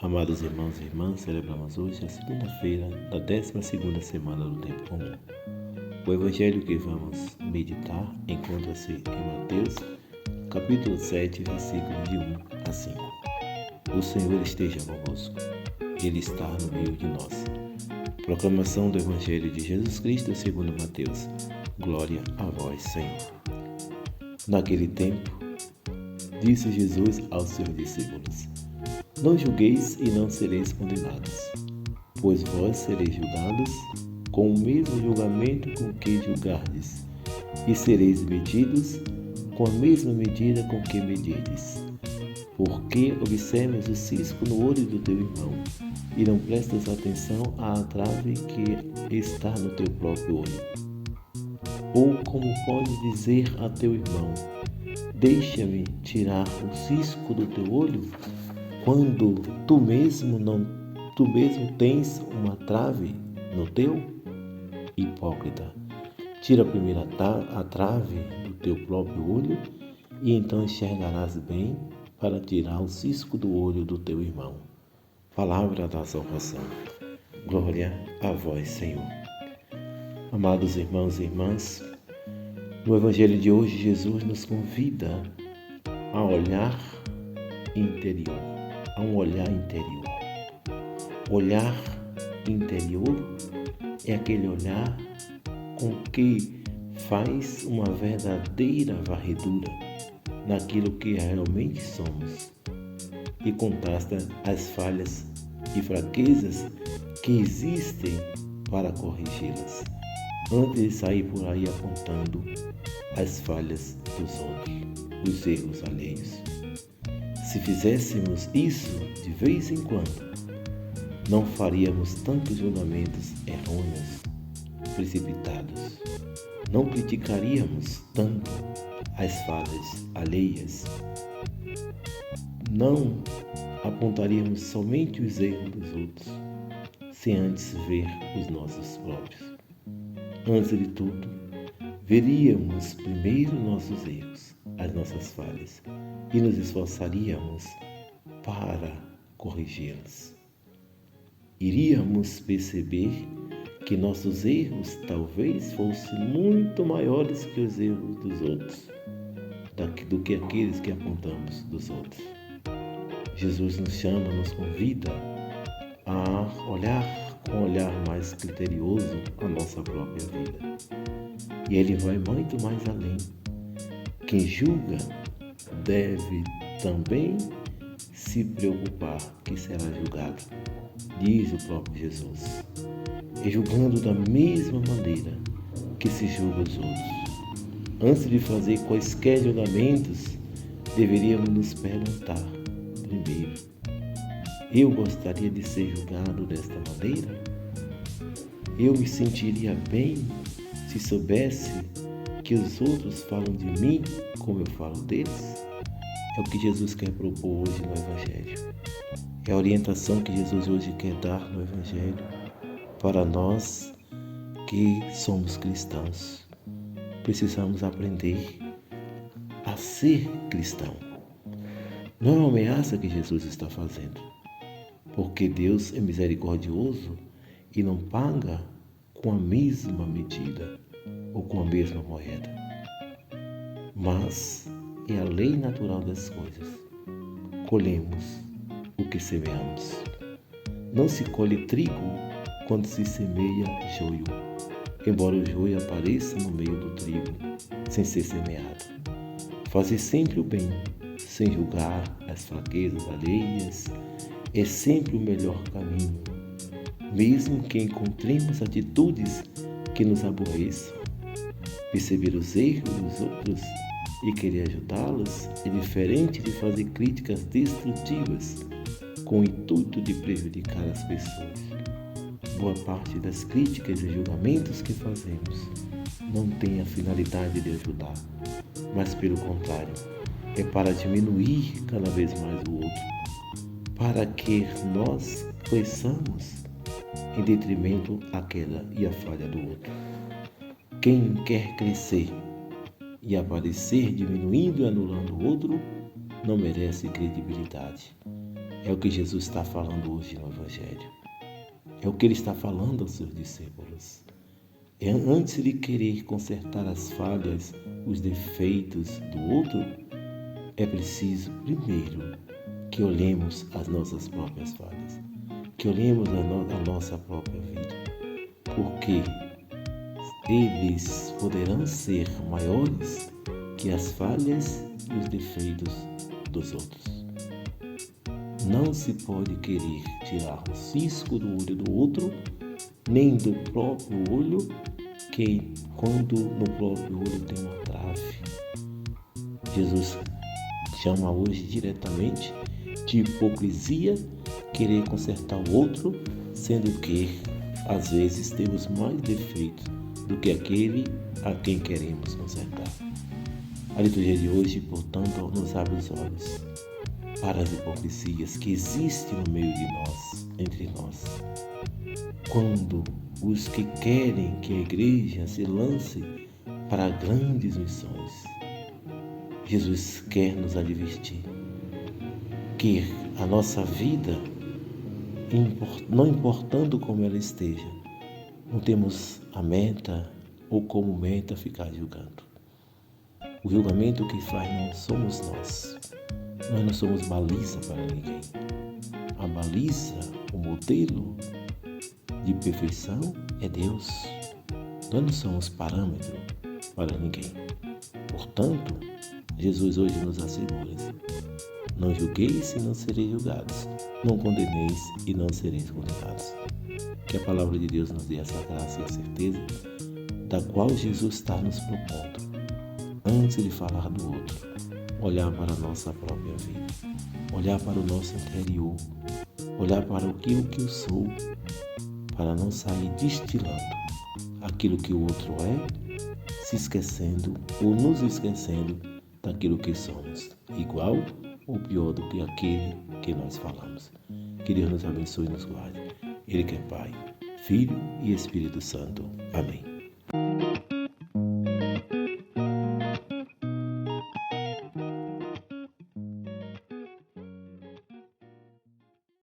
Amados irmãos e irmãs, celebramos hoje a segunda-feira da 12ª semana do tempo comum. O evangelho que vamos meditar encontra-se em Mateus, capítulo 7, versículos de 1 a 5. O Senhor esteja convosco, Ele está no meio de nós. Proclamação do evangelho de Jesus Cristo segundo Mateus. Glória a vós, Senhor. Naquele tempo, disse Jesus aos seus discípulos: Não julgueis e não sereis condenados, pois vós sereis julgados com o mesmo julgamento com que julgardes, e sereis medidos com a mesma medida com que medirdes. Porque observas o cisco no olho do teu irmão, e não prestas atenção à trave que está no teu próprio olho? Ou como podes dizer a teu irmão: Deixa-me tirar o cisco do teu olho, quando tu mesmo tens uma trave no teu? Hipócrita, tira primeiro a trave do teu próprio olho, e então enxergarás bem para tirar o cisco do olho do teu irmão. Palavra da salvação. Glória a vós, Senhor. Amados irmãos e irmãs, no Evangelho de hoje, Jesus nos convida a olhar interior, a um olhar interior. Olhar interior é aquele olhar com que faz uma verdadeira varredura naquilo que realmente somos e contrasta as falhas e fraquezas que existem para corrigi-las, antes de sair por aí apontando as falhas dos outros, os erros alheios. Se fizéssemos isso de vez em quando, não faríamos tantos julgamentos errôneos, precipitados. Não criticaríamos tanto as falhas alheias. Não apontaríamos somente os erros dos outros, sem antes ver os nossos próprios. Antes de tudo, veríamos primeiro nossos erros, as nossas falhas, e nos esforçaríamos para corrigi-las. Iríamos perceber que nossos erros talvez fossem muito maiores que os erros dos outros, do que aqueles que apontamos dos outros. Jesus nos chama, nos convida a olhar com um olhar mais criterioso a nossa própria vida. E Ele vai muito mais além. Quem julga deve também se preocupar que será julgado, diz o próprio Jesus. E julgando da mesma maneira que se julga os outros. Antes de fazer quaisquer julgamentos, deveríamos nos perguntar primeiro: eu gostaria de ser julgado desta maneira? Eu me sentiria bem se soubesse que os outros falam de mim como eu falo deles? É o que Jesus quer propor hoje no Evangelho. É a orientação que Jesus hoje quer dar no Evangelho para nós que somos cristãos. Precisamos aprender a ser cristão. Não é uma ameaça que Jesus está fazendo, porque Deus é misericordioso e não paga com a mesma medida ou com a mesma moeda. Mas é a lei natural das coisas. Colhemos o que semeamos. Não se colhe trigo quando se semeia joio, embora o joio apareça no meio do trigo, sem ser semeado. Fazer sempre o bem, sem julgar as fraquezas alheias, é sempre o melhor caminho, mesmo que encontremos atitudes que nos aborreçam. Perceber os erros dos outros e querer ajudá-los é diferente de fazer críticas destrutivas com o intuito de prejudicar as pessoas. Boa parte das críticas e julgamentos que fazemos não tem a finalidade de ajudar, mas pelo contrário, é para diminuir cada vez mais o outro, para que nós cresçamos em detrimento àquela e à falha do outro. Quem quer crescer e aparecer diminuindo e anulando o outro, não merece credibilidade. É o que Jesus está falando hoje no Evangelho. É o que Ele está falando aos seus discípulos. Antes de querer consertar as falhas, os defeitos do outro, é preciso, primeiro, que olhemos as nossas próprias falhas, que olhemos a nossa própria vida, porque eles poderão ser maiores que as falhas e os defeitos dos outros. Não se pode querer tirar o cisco do olho do outro, nem do próprio olho, quando no próprio olho tem uma trave. Jesus chama hoje diretamente de hipocrisia querer consertar o outro, sendo que às vezes temos mais defeitos do que aquele a quem queremos consertar. A liturgia de hoje, portanto, nos abre os olhos para as hipocrisias que existem no meio de nós, entre nós. Quando os que querem que a igreja se lance para grandes missões, Jesus quer nos advertir que a nossa vida, não importando como ela esteja, não temos a meta ou como meta ficar julgando. O julgamento que faz não somos nós. Nós não somos baliza para ninguém. A baliza, o modelo de perfeição é Deus. Nós não somos parâmetro para ninguém. Portanto, Jesus hoje nos assegura: não julgueis e não sereis julgados. Não condeneis e não sereis condenados. Que a palavra de Deus nos dê essa graça e a certeza da qual Jesus está nos propondo. Antes de falar do outro, olhar para a nossa própria vida, olhar para o nosso interior, olhar para o que eu sou, para não sair destilando aquilo que o outro é, se esquecendo ou nos esquecendo daquilo que somos, igual ou pior do que aquele que nós falamos. Que Deus nos abençoe e nos guarde. Ele que é Pai, Filho e Espírito Santo. Amém.